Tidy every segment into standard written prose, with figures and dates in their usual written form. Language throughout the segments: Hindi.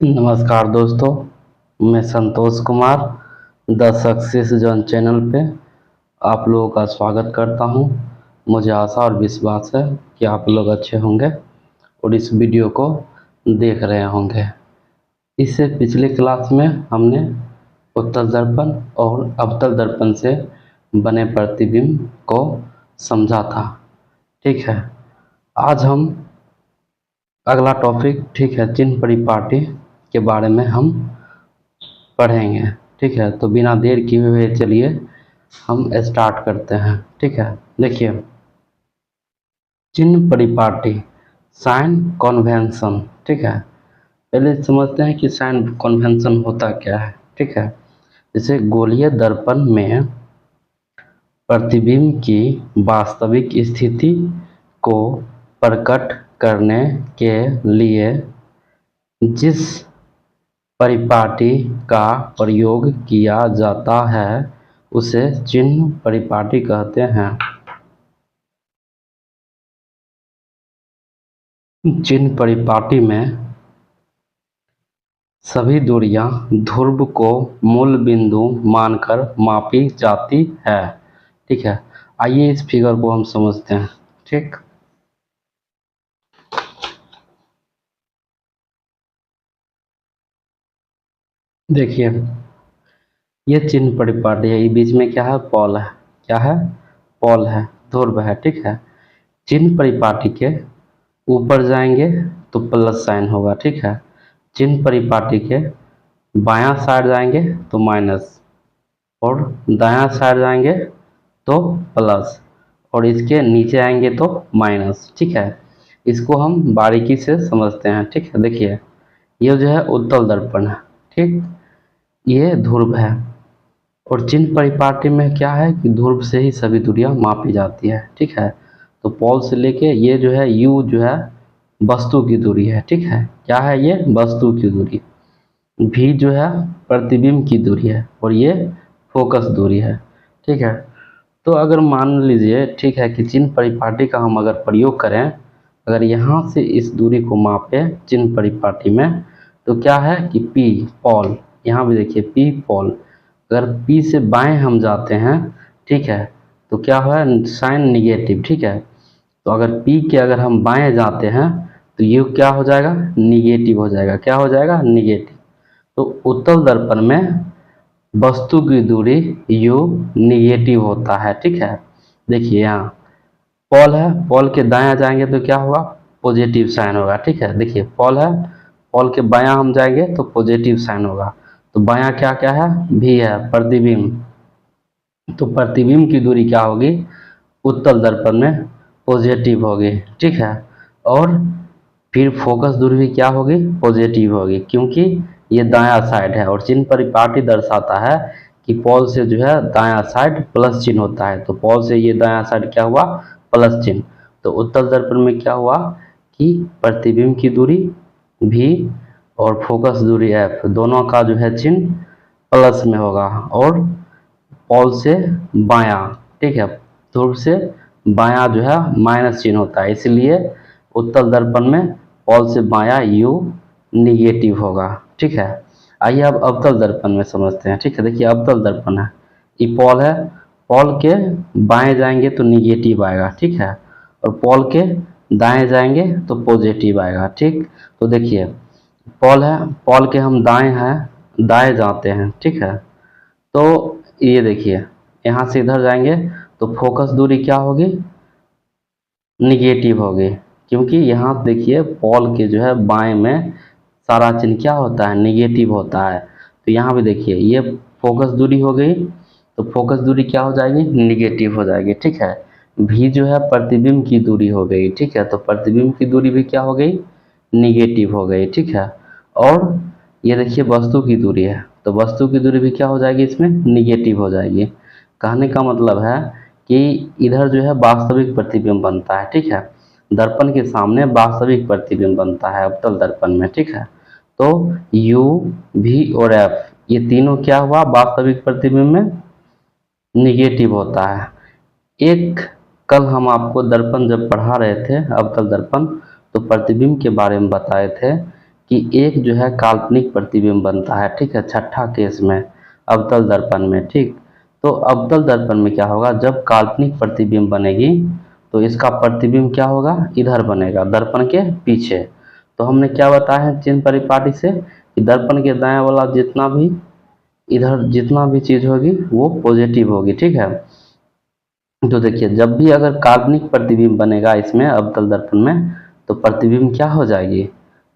नमस्कार दोस्तों, मैं Santosh Kumar the success zone channel पे आप लोगों का स्वागत करता हूं। मुझे आशा और विश्वास है कि आप लोग अच्छे होंगे और इस वीडियो को देख रहे होंगे। इससे पिछले क्लास में हमने उत्तल दर्पण और अवतल दर्पण से बने प्रतिबिंब को समझा था। ठीक है, आज हम अगला टॉपिक चिन्ह परिपाटी के बारे में हम पढ़ेंगे। ठीक है, तो बिना देर किए हुए चलिए हम स्टार्ट करते हैं। ठीक है, देखिए चिन्ह परिपाटी साइन कन्वेंशन। ठीक है, पहले समझते हैं कि साइन कन्वेंशन होता क्या है। ठीक है, जैसे गोलीय दर्पण में प्रतिबिंब की वास्तविक स्थिति को प्रकट करने के लिए जिस परिपाटी का प्रयोग किया जाता है उसे चिन्ह परिपाटी कहते हैं। चिन्ह परिपाटी में सभी दूरियां ध्रुव को मूल बिंदु मानकर मापी जाती है। ठीक है, आइए इस फिगर को हम समझते हैं। ठीक, देखिए ये चिन्ह परिपाटी है। ये बीच में क्या है? पॉल है। क्या है? पॉल है, ध्रुव है। ठीक है, चिन्ह परिपाटी के ऊपर जाएंगे तो प्लस साइन होगा। ठीक है, चिन्ह परिपाटी के बायां साइड जाएंगे तो माइनस, और दायां साइड जाएंगे तो प्लस, और इसके नीचे आएंगे तो माइनस। ठीक है, इसको हम बारीकी से समझते हैं। ठीक है, देखिए ये जो है उत्तल दर्पण है। ठीक, ये ध्रुव है, और चिन्ह परिपाटी में क्या है कि ध्रुव से ही सभी दूरियां मापी जाती है। ठीक है, तो पॉल से लेके ये जो है यू जो है वस्तु की दूरी है। ठीक है, क्या है? ये वस्तु की दूरी। भी जो है प्रतिबिंब की दूरी है, और ये फोकस दूरी है। ठीक है, तो अगर मान लीजिए ठीक है कि चिन्ह परिपाटी का हम अगर प्रयोग करें, अगर यहाँ से इस दूरी को मापें चिन्ह परिपाटी में, तो क्या है कि P पॉल, यहाँ भी देखिए P पॉल, अगर P से बाएं हम जाते हैं, ठीक है, तो क्या हुआ? Sine negative. ठीक है, तो अगर P के अगर हम बाएं जाते हैं तो ये क्या हो जाएगा? निगेटिव हो जाएगा। क्या हो जाएगा? निगेटिव। तो उत्तल दर्पण में वस्तु की दूरी u निगेटिव होता है। ठीक है, देखिए यहाँ पॉल है, पॉल के दायां जाएंगे तो क्या होगा? पॉजिटिव साइन होगा। ठीक है, देखिए पॉल है, पॉल के बायां हम जाएंगे तो पॉजिटिव साइन होगा। तो बायां क्या क्या है? भी है, प्रतिबिंब। तो प्रतिबिंब की दूरी क्या होगी उत्तल दर्पण में? पॉजिटिव होगी। ठीक है, और फिर फोकस दूरी भी क्या होगी? पॉजिटिव होगी, क्योंकि ये दायां साइड है, और चिन्ह परिपाटी दर्शाता है कि पॉल से जो है दायां साइड प्लस चिन्ह होता है। तो पॉल से ये दायां साइड क्या हुआ? प्लस चिन्ह। तो उत्तल दर्पण में क्या हुआ कि प्रतिबिंब की दूरी भी और फोकस दूरी एफ दोनों का जो है चिन्ह प्लस में होगा, और पॉल से बायां, ठीक है, ध्रुव से बायां जो है माइनस चिन्ह होता है, इसलिए उत्तल दर्पण में पॉल से बायां यू निगेटिव होगा। ठीक है, आइए अब अवतल दर्पण में समझते हैं। ठीक है, देखिए अवतल दर्पण है, ये पॉल है, पॉल के बाएं जाएंगे तो निगेटिव आएगा। ठीक है, और पॉल के दाएं जाएंगे तो पॉजिटिव आएगा। ठीक, तो देखिए पॉल है, पॉल के हम दाएं हैं, दाएं जाते हैं। ठीक है, तो ये देखिए यहाँ से इधर जाएंगे तो फोकस दूरी क्या होगी? निगेटिव होगी, क्योंकि यहाँ देखिए पॉल के जो है बाएं में सारा चिन्ह क्या होता है? निगेटिव होता है। तो यहाँ भी देखिए ये फोकस दूरी हो गई, तो फोकस दूरी क्या हो जाएगी? निगेटिव हो जाएगी। ठीक है, भी जो है प्रतिबिंब की दूरी हो गई। ठीक है, तो प्रतिबिंब की दूरी भी क्या हो गई? निगेटिव हो गई। ठीक है, और ये देखिए वस्तु की दूरी है, तो वस्तु की दूरी भी क्या हो जाएगी? इसमें निगेटिव हो जाएगी। कहने का मतलब है कि इधर जो है वास्तविक प्रतिबिंब बनता है। ठीक है, दर्पण के सामने वास्तविक प्रतिबिंब बनता है अवतल दर्पण में। ठीक है, तो U, V और F ये तीनों क्या हुआ? वास्तविक प्रतिबिंब में निगेटिव होता है। एक कल हम आपको दर्पण जब पढ़ा रहे थे अवतल दर्पण, तो प्रतिबिंब के बारे में बताए थे कि एक जो है काल्पनिक प्रतिबिंब बनता है, ठीक है, छठा केस में अवतल दर्पण में, ठीक। तो अवतल दर्पण में क्या होगा, जब काल्पनिक प्रतिबिंब बनेगी तो इसका प्रतिबिंब क्या होगा, इधर बनेगा दर्पण के पीछे। तो हमने क्या बताया है चिन्ह परिपाटी से कि दर्पण के दाएं वाला जितना भी इधर जितना भी चीज होगी वो पॉजिटिव होगी, ठीक है। तो देखिए जब भी अगर काल्पनिक प्रतिबिंब बनेगा इसमें अवतल दर्पण में तो प्रतिबिंब क्या हो जाएगी,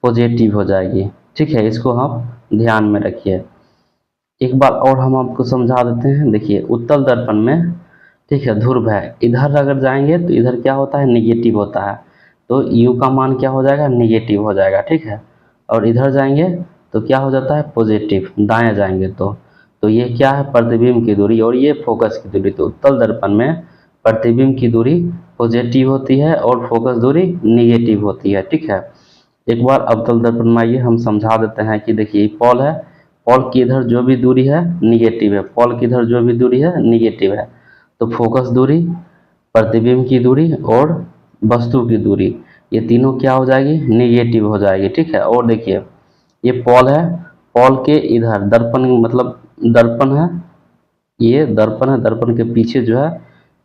पॉजिटिव हो जाएगी, ठीक है। इसको आप ध्यान में रखिए। एक बार और हम आपको समझा देते हैं। देखिए उत्तल दर्पण में, ठीक है, ध्रुव है, इधर अगर जाएंगे तो इधर क्या होता है, निगेटिव होता है, तो यू का मान क्या हो जाएगा, निगेटिव हो जाएगा, ठीक है। और इधर जाएंगे तो क्या हो जाता है, पॉजिटिव, दाएं जाएंगे तो ये क्या है, प्रतिबिंब की दूरी और ये फोकस की दूरी। तो उत्तल दर्पण में प्रतिबिंब की दूरी पॉजिटिव होती है और फोकस दूरी निगेटिव होती है, ठीक है। एक बार अवतल दर्पण में आइए हम समझा देते हैं कि देखिए पॉल है, पॉल की इधर जो भी दूरी है निगेटिव है, पॉल की इधर जो भी दूरी है निगेटिव है, तो फोकस दूरी, प्रतिबिंब की दूरी और वस्तु की दूरी ये तीनों क्या हो जाएगी, निगेटिव हो जाएगी, ठीक है। और देखिए ये पॉल है, पॉल के इधर दर्पण मतलब दर्पण है, ये दर्पण है, दर्पण के पीछे जो है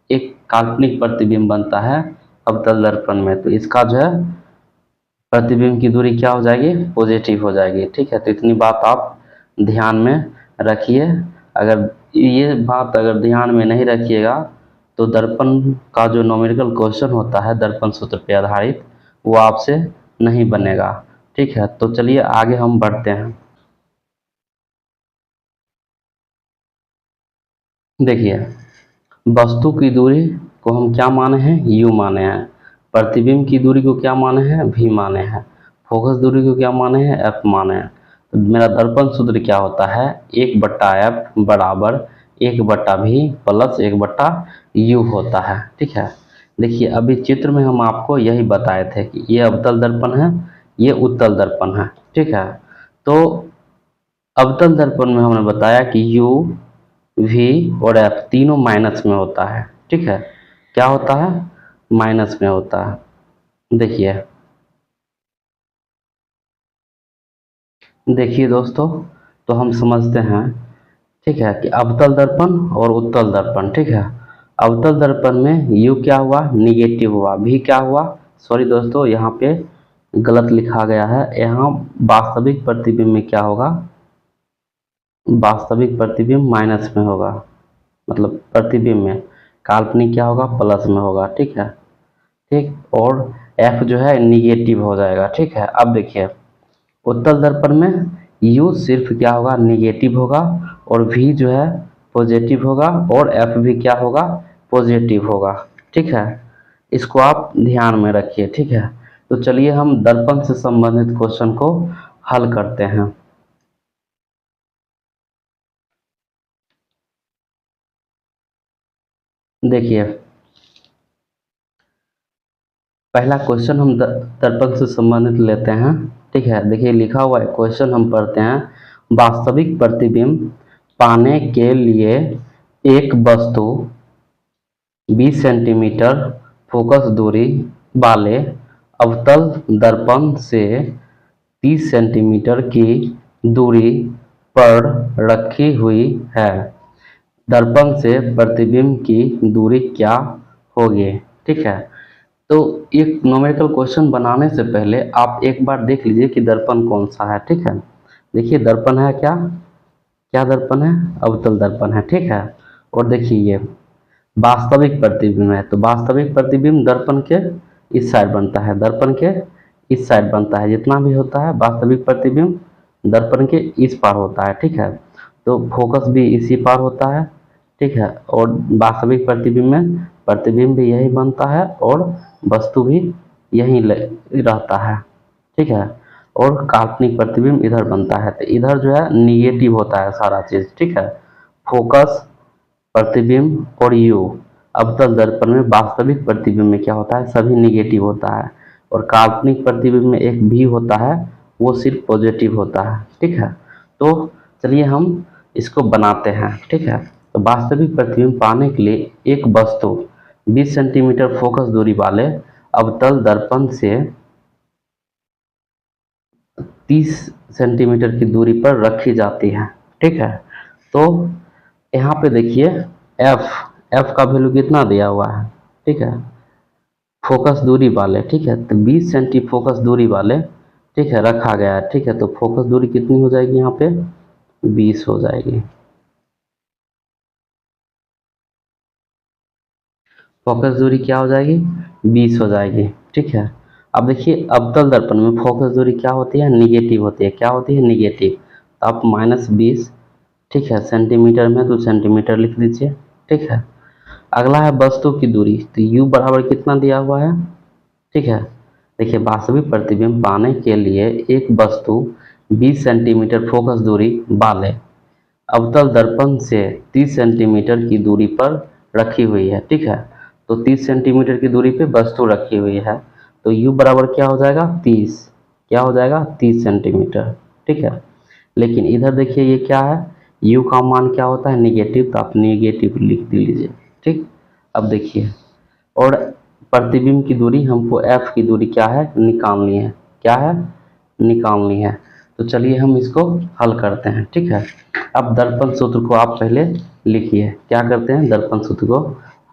एक काल्पनिक प्रतिबिंब बनता है अवतल दर्पण में, तो इसका जो है प्रतिबिंब की दूरी क्या हो जाएगी, पॉजिटिव हो जाएगी, ठीक है। तो इतनी बात आप ध्यान में रखिए। अगर ये बात अगर ध्यान में नहीं रखिएगा तो दर्पण का जो न्यूमेरिकल क्वेश्चन होता है दर्पण सूत्र पे आधारित वो आपसे नहीं बनेगा, ठीक है। तो चलिए आगे हम बढ़ते हैं। देखिए वस्तु की दूरी को हम क्या माने हैं, यू माने हैं, प्रतिबिंब की दूरी को क्या माने हैं, v माने हैं, फोकस दूरी को क्या माने हैं, f माने हैं। तो मेरा दर्पण सूत्र क्या होता है, 1/f बराबर 1/v प्लस 1/u होता है, ठीक है। देखिए अभी चित्र में हम आपको यही बताए थे कि ये अवतल दर्पण है, ये उत्तल दर्पण है, ठीक है। तो अवतल दर्पण में हमने बताया कि u v और f तीनों माइनस में होता है, ठीक है। क्या होता है, माइनस में होता है। देखिए देखिए दोस्तों, तो हम समझते हैं, ठीक है, कि अवतल दर्पण और उत्तल दर्पण, ठीक है। अवतल दर्पण में u क्या हुआ, निगेटिव हुआ, v क्या हुआ, सॉरी दोस्तों यहाँ पे गलत लिखा गया है, यहाँ वास्तविक प्रतिबिंब में क्या होगा, वास्तविक प्रतिबिंब माइनस में होगा, मतलब प्रतिबिंब में, काल्पनिक क्या होगा, प्लस में होगा, ठीक है, ठीक। और f जो है निगेटिव हो जाएगा, ठीक है। अब देखिए उत्तल दर्पण में u सिर्फ क्या होगा, निगेटिव होगा, और v जो है पॉजिटिव होगा, और f भी क्या होगा, पॉजिटिव होगा, ठीक है। इसको आप ध्यान में रखिए, ठीक है। तो चलिए हम दर्पण से संबंधित क्वेश्चन को हल करते हैं। देखिए पहला क्वेश्चन हम दर्पण से संबंधित लेते हैं, ठीक है। देखिए लिखा हुआ है क्वेश्चन, हम पढ़ते हैं। वास्तविक प्रतिबिंब पाने के लिए एक वस्तु 20 सेंटीमीटर फोकस दूरी वाले अवतल दर्पण से 30 सेंटीमीटर की दूरी पर रखी हुई है। दर्पण से प्रतिबिंब की दूरी क्या होगी, ठीक है। तो एक न्यूमेरिकल क्वेश्चन बनाने से पहले आप एक बार देख लीजिए कि दर्पण कौन सा है, ठीक है। देखिए दर्पण है क्या, क्या दर्पण है, अवतल दर्पण है, ठीक है। और देखिए ये वास्तविक प्रतिबिंब है, तो वास्तविक प्रतिबिंब दर्पण के इस साइड बनता है, दर्पण के इस साइड बनता है, जितना भी होता है वास्तविक प्रतिबिंब दर्पण के इस पार होता है, ठीक है। तो फोकस भी इसी पार होता है, ठीक है। और वास्तविक प्रतिबिंब में प्रतिबिंब भी यही बनता है और वस्तु भी यही रहता है, ठीक है। और काल्पनिक प्रतिबिंब इधर बनता है, तो इधर जो है निगेटिव होता है सारा चीज, ठीक है। फोकस, प्रतिबिंब और यू, अवतल दर्पण में वास्तविक प्रतिबिंब में क्या होता है, सभी निगेटिव होता है, और काल्पनिक प्रतिबिंब में एक भी होता है, वो सिर्फ पॉजिटिव होता है, ठीक है। तो चलिए हम इसको बनाते हैं, ठीक है। तो वास्तविक प्रतिबिंब पाने के लिए एक वस्तु 20 सेंटीमीटर फोकस दूरी वाले अवतल दर्पण से 30 सेंटीमीटर की दूरी पर रखी जाती है। ठीक है, तो यहाँ पे देखिए एफ का वैल्यू कितना दिया हुआ है। ठीक है, फोकस दूरी वाले, ठीक है, तो 20 सेंटी फोकस दूरी वाले, ठीक है, रखा गया है। ठीक है, तो फोकस दूरी कितनी हो जाएगी यहाँ पे, 20 हो जाएगी। फोकस दूरी क्या हो जाएगी, 20 हो जाएगी। ठीक है, अब देखिए अवतल दर्पण में फोकस दूरी क्या होती है, निगेटिव होती है। क्या होती है, निगेटिव। तो आप -20, ठीक है, सेंटीमीटर में तो सेंटीमीटर लिख दीजिए। ठीक है, अगला है वस्तु की दूरी, तो u बराबर कितना दिया हुआ है। ठीक है, देखिए वास्तविक प्रतिबिंब पाने के लिए एक वस्तु 20 सेंटीमीटर फोकस दूरी वाले अवतल दर्पण से 30 सेंटीमीटर की दूरी पर रखी हुई है। ठीक है, तो 30 सेंटीमीटर की दूरी पे वस्तु रखी हुई है, तो u बराबर क्या हो जाएगा, 30। क्या हो जाएगा, 30 सेंटीमीटर। ठीक है, लेकिन इधर देखिए ये क्या है, u का मान क्या होता है, निगेटिव, तो आप निगेटिव लिख लीजिए। ठीक, अब देखिए, और प्रतिबिंब की दूरी हमको f की दूरी क्या है, निकालनी है। क्या है, निकालनी है। तो चलिए हम इसको हल करते हैं। ठीक है, अब दर्पण सूत्र को आप पहले लिखिए। क्या करते हैं, दर्पण सूत्र को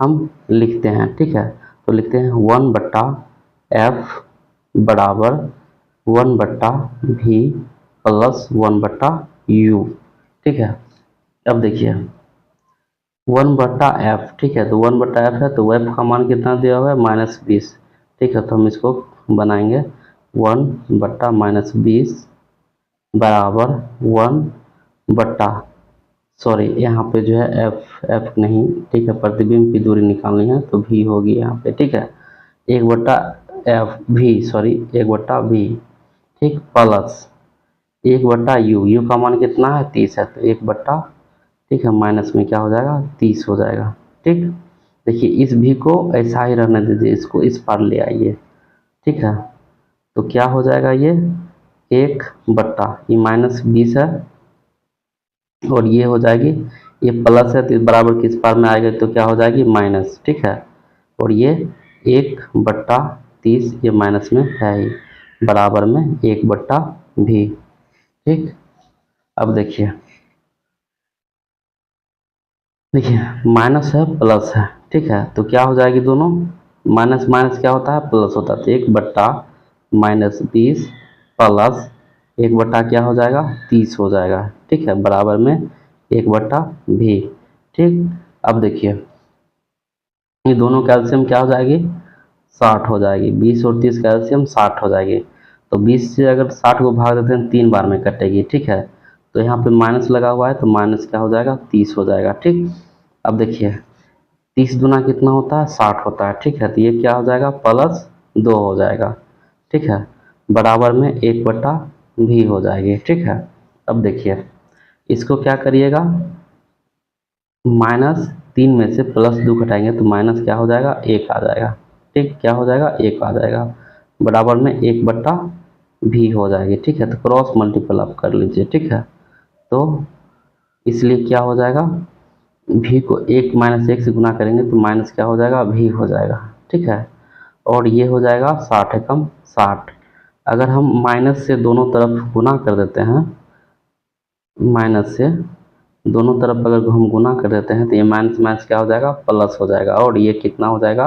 हम लिखते हैं। ठीक है, तो लिखते हैं 1/f बराबर 1/v प्लस 1/u। ठीक है, अब देखिए 1/f, ठीक है, तो 1/f है, तो f का मान कितना दिया हुआ है, -20। ठीक है, तो हम इसको बनाएंगे 1/-20 बराबर 1 सॉरी यहाँ पे जो है एफ नहीं, ठीक है, प्रतिबिंब की दूरी निकालनी है तो v होगी यहाँ पे। ठीक है, 1/f सॉरी 1/v, ठीक, प्लस 1/u, u का मान कितना है, 30 है, तो 1/, ठीक है, माइनस में क्या हो जाएगा, 30 हो जाएगा। ठीक, देखिए इस v को ऐसा ही रहने दीजिए, इसको इस पार ले आइए। ठीक है, तो क्या हो जाएगा, ये 1/, ये -20 है, और ये हो जाएगी, ये प्लस है तो बराबर किस पार में आएगा, तो क्या हो जाएगी, माइनस। ठीक है, और ये 1/30, ये माइनस में है ही, बराबर में 1/v। ठीक, अब देखिए माइनस है प्लस है। ठीक है, तो क्या हो जाएगी, दोनों माइनस माइनस क्या होता है, प्लस होता है, तो 1/-20 प्लस 1/ क्या हो जाएगा, 30 हो जाएगा। ठीक है, बराबर में 1/v। ठीक, अब देखिए ये दोनों कैल्शियम क्या हो जाएगी, 60 हो जाएगी। 20 और 30 कैल्शियम 60 हो जाएगी। तो 20 से अगर 60 को भाग देते हैं 3 बार में कटेगी। ठीक है, तो यहाँ पे माइनस लगा हुआ है, तो माइनस क्या हो जाएगा, 30 हो जाएगा। ठीक, अब देखिए 30 दूना कितना होता है, 60 होता है। ठीक है, तो ये क्या हो जाएगा, +2 हो जाएगा। ठीक है, बराबर में 1/v हो जाएगी। ठीक है, अब देखिए इसको क्या करिएगा, -3 में से +2 घटाएंगे तो माइनस क्या हो जाएगा, 1 आ जाएगा। ठीक, क्या हो जाएगा, 1 आ जाएगा, बराबर में 1/v हो जाएगी। ठीक है, तो क्रॉस मल्टीपल आप कर लीजिए। ठीक है, तो इसलिए क्या हो जाएगा, v को 1 -1 से गुना करेंगे तो माइनस क्या हो जाएगा, v हो जाएगा। ठीक है, और ये हो जाएगा 60 एकम 60। अगर हम माइनस से दोनों तरफ गुना कर देते हैं, माइनस से दोनों तरफ अगर हम गुना कर देते हैं तो ये माइनस माइनस क्या हो जाएगा, प्लस हो जाएगा, और ये कितना हो जाएगा,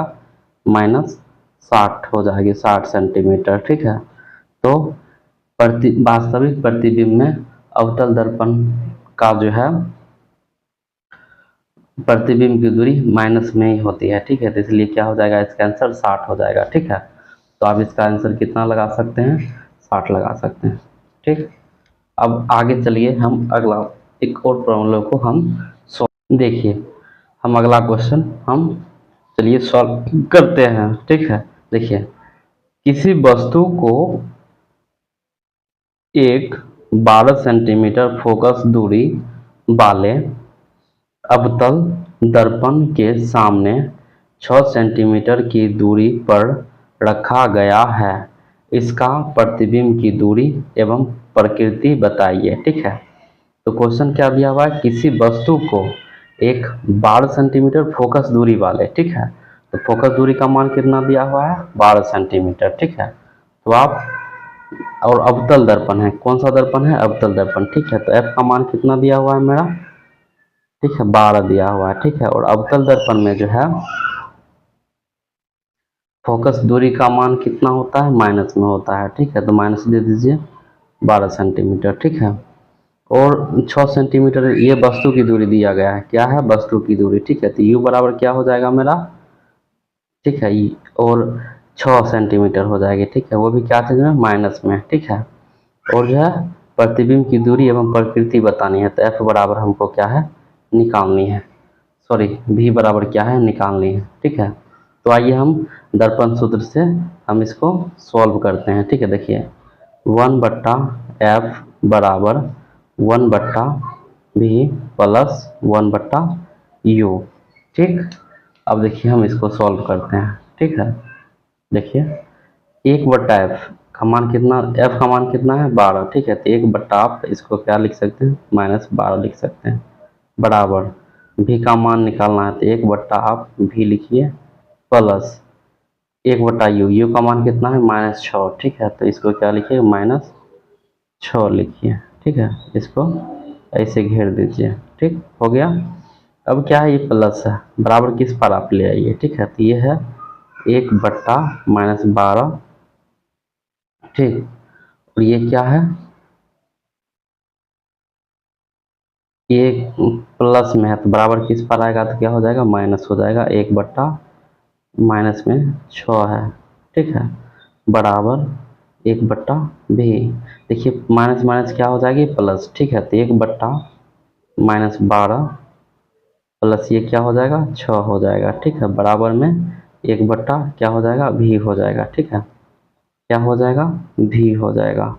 -60 हो जाएगी, 60 सेंटीमीटर। ठीक है, तो वास्तविक प्रतिबिंब में अवतल दर्पण का जो है प्रतिबिंब की दूरी माइनस में ही होती है। ठीक है, तो इसलिए क्या हो जाएगा, इसका आंसर 60 हो जाएगा। ठीक है, तो आप इसका आंसर कितना लगा सकते हैं, 60 लगा सकते हैं। ठीक, अब आगे चलिए हम अगला एक और प्रॉब्लम को हम सॉल्व, देखिए हम अगला क्वेश्चन हम चलिए सॉल्व करते हैं। ठीक है, देखिए किसी वस्तु को एक 12 सेंटीमीटर फोकस दूरी वाले अवतल दर्पण के सामने 6 सेंटीमीटर की दूरी पर रखा गया है। इसका प्रतिबिंब की दूरी एवं प्रकृति बताइए। ठीक है, तो क्वेश्चन क्या दिया हुआ है, किसी वस्तु को एक 12 सेंटीमीटर फोकस दूरी वाले, ठीक है, तो फोकस दूरी का मान कितना दिया हुआ है, 12 सेंटीमीटर। ठीक है, तो आप और अवतल दर्पण है, कौन सा दर्पण है, अवतल दर्पण, ठीक है। तो एफ का मान कितना दिया हुआ है मेरा, ठीक है, 12 दिया हुआ है, ठीक है। और अवतल दर्पण में जो है फोकस दूरी का मान कितना होता है, माइनस में होता है, ठीक है। तो माइनस दे दीजिए 12 सेंटीमीटर, ठीक है। और 6 सेंटीमीटर ये वस्तु की दूरी दिया गया है, क्या है, वस्तु की दूरी, ठीक है। तो यू बराबर क्या हो जाएगा मेरा, ठीक है, और 6 सेंटीमीटर हो जाएगी, ठीक है। वो भी क्या चीज़ में, माइनस में, ठीक है। और जो है प्रतिबिंब की दूरी एवं प्रकृति बतानी है, तो एफ बराबर हमको क्या है, निकालनी है, सॉरी भी बराबर क्या है, निकालनी है, ठीक है। तो आइए हम दर्पण सूत्र से हम इसको सॉल्व करते हैं, ठीक है। देखिए 1/f बराबर 1/v प्लस 1/u, ठीक। अब देखिए हम इसको सॉल्व करते हैं, ठीक है। देखिए 1/f का मान कितना, f का मान कितना है, 12, ठीक है। तो 1/, आप इसको क्या लिख सकते हैं, -12 लिख सकते हैं, बराबर v का मान निकालना है, तो 1/, आप v लिखिए प्लस 1/u, u का मान कितना है, -6, ठीक है। तो इसको क्या लिखिए, -6 लिखिए, ठीक है। इसको ऐसे घेर दीजिए, ठीक हो गया। अब क्या है, ये प्लस है, बराबर किस पर आप ले आइए, ठीक है। तो ये है 1/-12, ठीक। और ये क्या है, ये प्लस में है, तो बराबर किस पर आएगा, तो क्या हो जाएगा, माइनस हो जाएगा, 1/, माइनस में 6 है, ठीक है, बराबर 1/v। देखिए माइनस माइनस क्या हो जाएगी, प्लस, ठीक है। तो 1/-12 प्लस ये क्या हो जाएगा, 6 हो जाएगा, ठीक है, बराबर में 1/, क्या हो जाएगा, v हो जाएगा, ठीक है। क्या हो जाएगा, v हो जाएगा।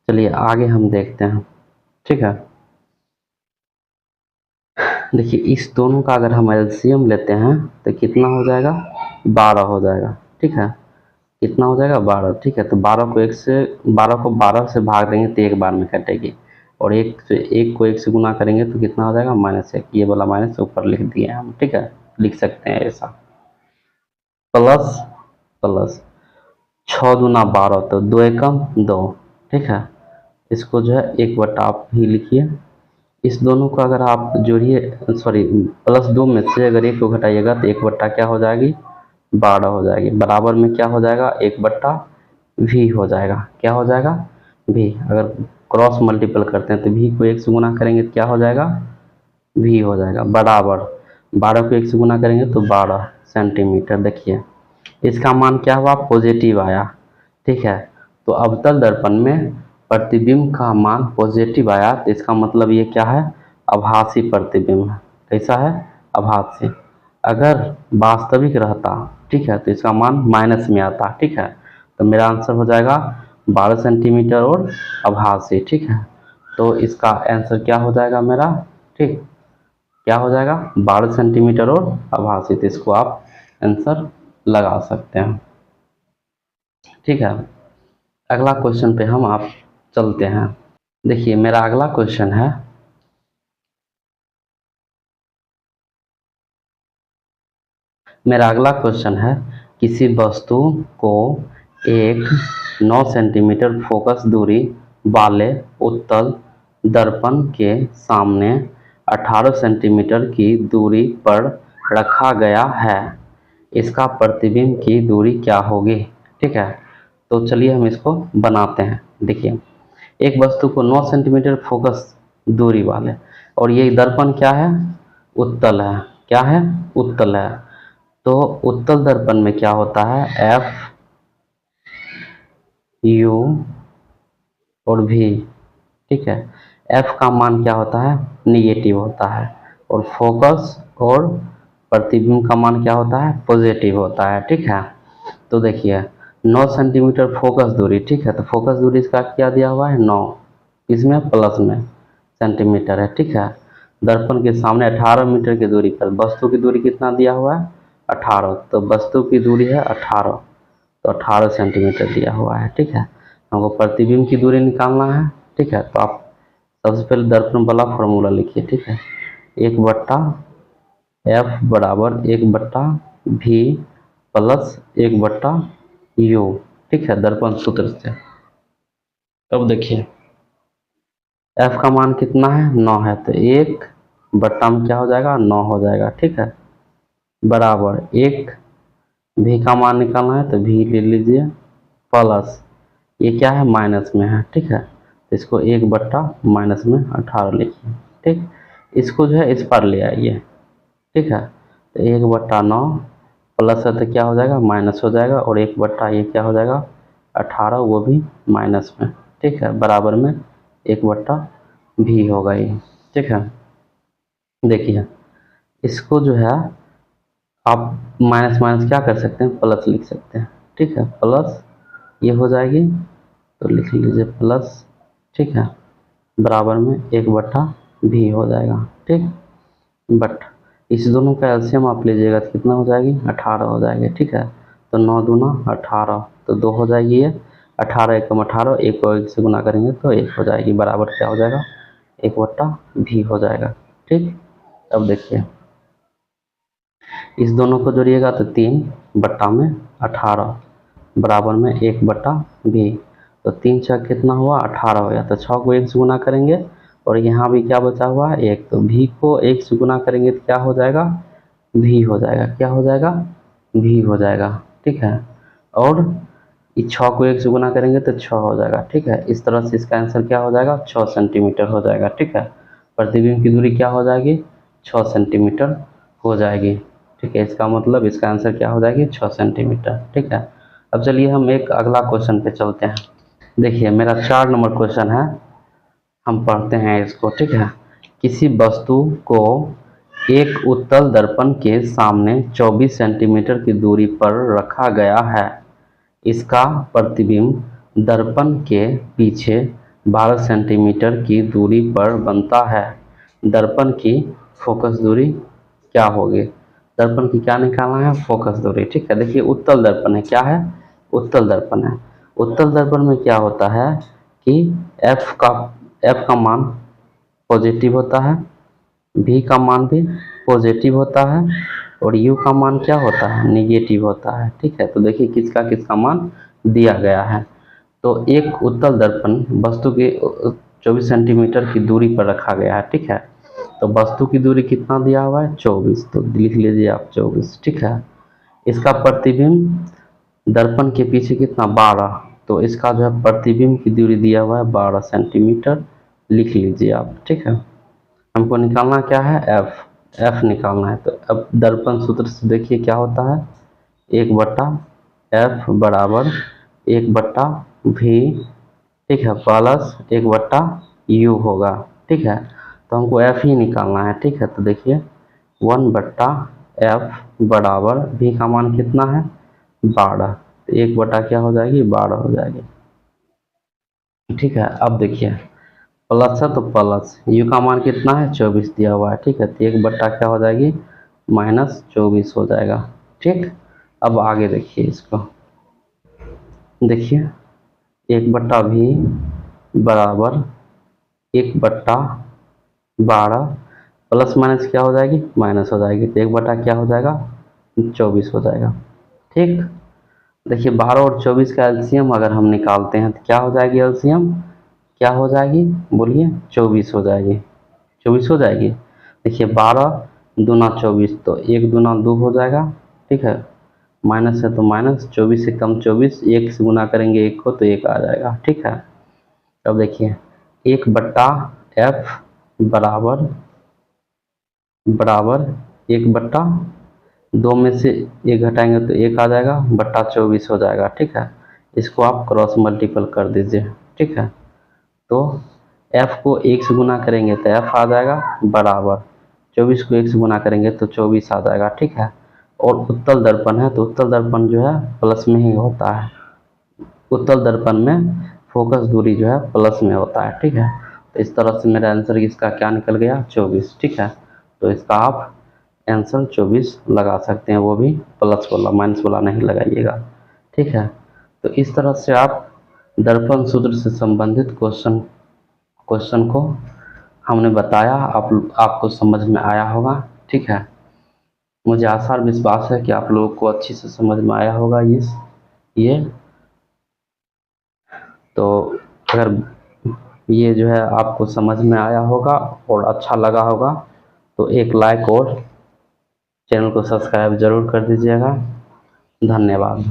चलिए आगे हम देखते हैं, ठीक है। देखिए इस दोनों का अगर हम एलसीएम लेते हैं तो कितना हो जाएगा, 12 हो जाएगा, ठीक है। कितना हो जाएगा, 12, ठीक है। तो 12 को 12 से भाग देंगे तो एक बार में कटेगी, और एक को 1 से गुना करेंगे तो कितना हो जाएगा, -1। ये वाला माइनस ऊपर लिख दिए हम, ठीक है, लिख सकते हैं ऐसा, प्लस प्लस 6×2 तो 2 एकम 2, ठीक है। इसको जो है 1/, आप भी लिखिए। इस दोनों को अगर आप जोड़िए, सॉरी +2 में से अगर 1 को घटाइएगा तो 1/, क्या हो जाएगी, 12 हो जाएगी, बराबर में क्या हो जाएगा, 1/v हो जाएगा, क्या हो जाएगा, v। अगर क्रॉस मल्टीपल करते हैं तो v को 1 से गुना करेंगे तो क्या हो जाएगा, v हो जाएगा, बराबर 12 को 1 से गुना करेंगे तो 12 सेंटीमीटर। देखिए इसका मान क्या हुआ, पॉजिटिव आया, ठीक है। तो अवतल दर्पण में प्रतिबिंब का मान पॉजिटिव आया, तो इसका मतलब ये क्या है, आभासी प्रतिबिंब है, कैसा है, आभासी। अगर वास्तविक रहता, ठीक है, तो इसका मान माइनस में आता, ठीक है। तो मेरा आंसर हो जाएगा 12 सेंटीमीटर और आभासी, ठीक है। तो इसका आंसर क्या हो जाएगा मेरा, ठीक, क्या हो जाएगा, 12 सेंटीमीटर और आभासी। तो इसको आप आंसर लगा सकते हैं, ठीक है। अगला क्वेश्चन पे हम आप चलते हैं। देखिए मेरा अगला क्वेश्चन है, किसी वस्तु को एक 9 सेंटीमीटर फोकस दूरी वाले उत्तल दर्पण के सामने 18 सेंटीमीटर की दूरी पर रखा गया है, इसका प्रतिबिंब की दूरी क्या होगी, ठीक है। तो चलिए हम इसको बनाते हैं। देखिए एक वस्तु को 9 सेंटीमीटर फोकस दूरी वाले, और ये दर्पण क्या है, उत्तल है, क्या है, उत्तल है। तो उत्तल दर्पण में क्या होता है, एफ, यू और भी, ठीक है। एफ का मान क्या होता है, निगेटिव होता है, और फोकस और प्रतिबिंब का मान क्या होता है, पॉजिटिव होता है, ठीक है। तो देखिए 9 सेंटीमीटर फोकस दूरी, ठीक है। तो फोकस दूरी इसका क्या दिया हुआ है, 9, इसमें प्लस में सेंटीमीटर है, ठीक है। दर्पण के सामने 18 मीटर की दूरी पर वस्तु की दूरी कितना दिया हुआ है, 18। तो वस्तु की दूरी है 18, तो 18 सेंटीमीटर दिया हुआ है, ठीक है। हमको प्रतिबिंब की दूरी निकालना है, ठीक है। तो आप सबसे पहले दर्पण वाला फॉर्मूला लिखिए, ठीक है। 1/f बराबर 1/v प्लस 1/u, ठीक है, दर्पण सूत्र से। अब देखिए एफ का मान कितना है 9 है, तो 1 बट्टा में क्या हो जाएगा 9 हो जाएगा, ठीक है, बराबर 1 भी का मान निकालना है तो भी ले लीजिए प्लस ये क्या है माइनस में है, ठीक है, तो इसको 1 बट्टा माइनस में 18 लिखिए, ठीक, इसको जो है इस पर ले आइए, ठीक है, तो 1/9 प्लस है तो क्या हो जाएगा माइनस हो जाएगा, और 1 बट्टा ये क्या हो जाएगा 18 वो भी माइनस में, ठीक है, बराबर में 1 बट्टा भी होगा ये, ठीक है। देखिए इसको जो है आप माइनस माइनस क्या कर सकते हैं प्लस लिख सकते हैं, ठीक है, प्लस ये हो जाएगी तो लिख लीजिए प्लस, ठीक है, बराबर में 1 बट्टा भी हो जाएगा, ठीक, बट इस दोनों का एलसीएम आप लीजिएगा तो कितना हो जाएगी 18 हो जाएगी, ठीक है, तो 9 दूना 18 तो 2 हो जाएगी ये, 18 एकम 18 एक को 1 से गुना करेंगे तो 1 हो जाएगी, बराबर क्या हो जाएगा 1 बट्टा भी हो जाएगा, ठीक। अब देखिए इस दोनों को जोड़िएगा तो 3 बट्टा में 18 बराबर में 1 बट्टा भी, तो 3 छः कितना हुआ 18 हो गया, तो 6 को 1 से गुना करेंगे और यहाँ भी क्या बचा हुआ है 1, तो भी को 1 से गुना करेंगे तो क्या हो जाएगा भी हो जाएगा, क्या हो जाएगा भी हो जाएगा, ठीक है, और इस 6 को 1 से गुना करेंगे तो 6 हो जाएगा, ठीक है, इस तरह से इसका आंसर क्या हो जाएगा 6 सेंटीमीटर हो जाएगा, ठीक है, प्रतिबिंब की दूरी क्या हो जाएगी 6 सेंटीमीटर हो जाएगी, ठीक है, इसका मतलब इसका आंसर क्या हो जाएगी 6 सेंटीमीटर, ठीक है। अब चलिए हम एक अगला क्वेश्चन पे चलते हैं। देखिए मेरा 4 नंबर क्वेश्चन है, हम पढ़ते हैं इसको, ठीक है। किसी वस्तु को एक उत्तल दर्पण के सामने 24 सेंटीमीटर की दूरी पर रखा गया है, इसका प्रतिबिंब दर्पण के पीछे 12 सेंटीमीटर की दूरी पर बनता है, दर्पण की फोकस दूरी क्या होगी। दर्पण की क्या निकालना है फोकस दूरी, ठीक है। देखिए उत्तल दर्पण है, क्या है उत्तल दर्पण है। उत्तल दर्पण में क्या होता है कि एफ का मान पॉजिटिव होता है, भी का मान भी पॉजिटिव होता है और यू का मान क्या होता है निगेटिव होता है, ठीक है। तो देखिए किसका किसका मान दिया गया है। तो एक उत्तल दर्पण वस्तु के 24 सेंटीमीटर की दूरी पर रखा गया है, ठीक है। तो वस्तु की दूरी कितना दिया हुआ है 24, तो लिख लीजिए आप 24, ठीक है। इसका प्रतिबिंब दर्पण के पीछे कितना 12, तो इसका जो है प्रतिबिंब की दूरी दिया हुआ है 12 सेंटीमीटर, लिख लीजिए आप, ठीक है। हमको निकालना क्या है एफ निकालना है। तो अब दर्पण सूत्र से देखिए क्या होता है 1/एफ बराबर 1/भी, ठीक है, प्लस 1/यू होगा, ठीक है। तो हमको एफ ही निकालना है, ठीक है। तो देखिए 1/एफ बराबर भी का मान कितना है 12, तो 1 क्या हो जाएगी 12 हो जाएगी, ठीक है। अब देखिए प्लस है तो प्लस यू का मान कितना है 24 दिया हुआ है, ठीक है। तो 1 क्या हो जाएगी -24 हो जाएगा, ठीक। अब आगे देखिए इसको, देखिए 1/भी बराबर 1/12 प्लस माइनस क्या हो जाएगी माइनस हो जाएगी, तो 1 क्या हो जाएगा 24 हो जाएगा, ठीक। देखिए 12 और 24 का एलसीएम अगर हम निकालते हैं तो क्या हो जाएगी एलसीएम क्या हो जाएगी बोलिए 24 हो जाएगी, 24 हो जाएगी। देखिए 12 दूना 24 तो 1 दूना 2 हो जाएगा, ठीक है, माइनस है तो माइनस 24 से कम 24, 1 से गुना करेंगे 1 को तो 1 आ जाएगा, ठीक है। अब देखिए 1/एफ बराबर बराबर 1/2 में से 1 घटाएंगे तो 1 आ जाएगा बट्टा 24 हो जाएगा, ठीक है। इसको आप क्रॉस मल्टीपल कर दीजिए, ठीक है। तो f को 1 से गुना करेंगे तो f आ जाएगा बराबर 24 को 1 से गुना करेंगे तो 24 आ जाएगा, ठीक है। और उत्तल दर्पण है तो उत्तल दर्पण जो है प्लस में ही होता है, उत्तल दर्पण में फोकस दूरी जो है प्लस में होता है, ठीक है। तो इस तरह से मेरा आंसर इसका क्या निकल गया 24, ठीक है। तो इसका आप आंसर 24 लगा सकते हैं, वो भी प्लस वाला माइनस वाला नहीं लगाइएगा, ठीक है। तो इस तरह से आप दर्पण सूत्र से संबंधित क्वेश्चन को हमने बताया, आपको समझ में आया होगा, ठीक है। मुझे आशा और विश्वास है कि आप लोगों को अच्छी से समझ में आया होगा ये। तो अगर ये जो है आपको समझ में आया होगा और अच्छा लगा होगा तो एक लाइक और चैनल को सब्सक्राइब ज़रूर कर दीजिएगा। धन्यवाद।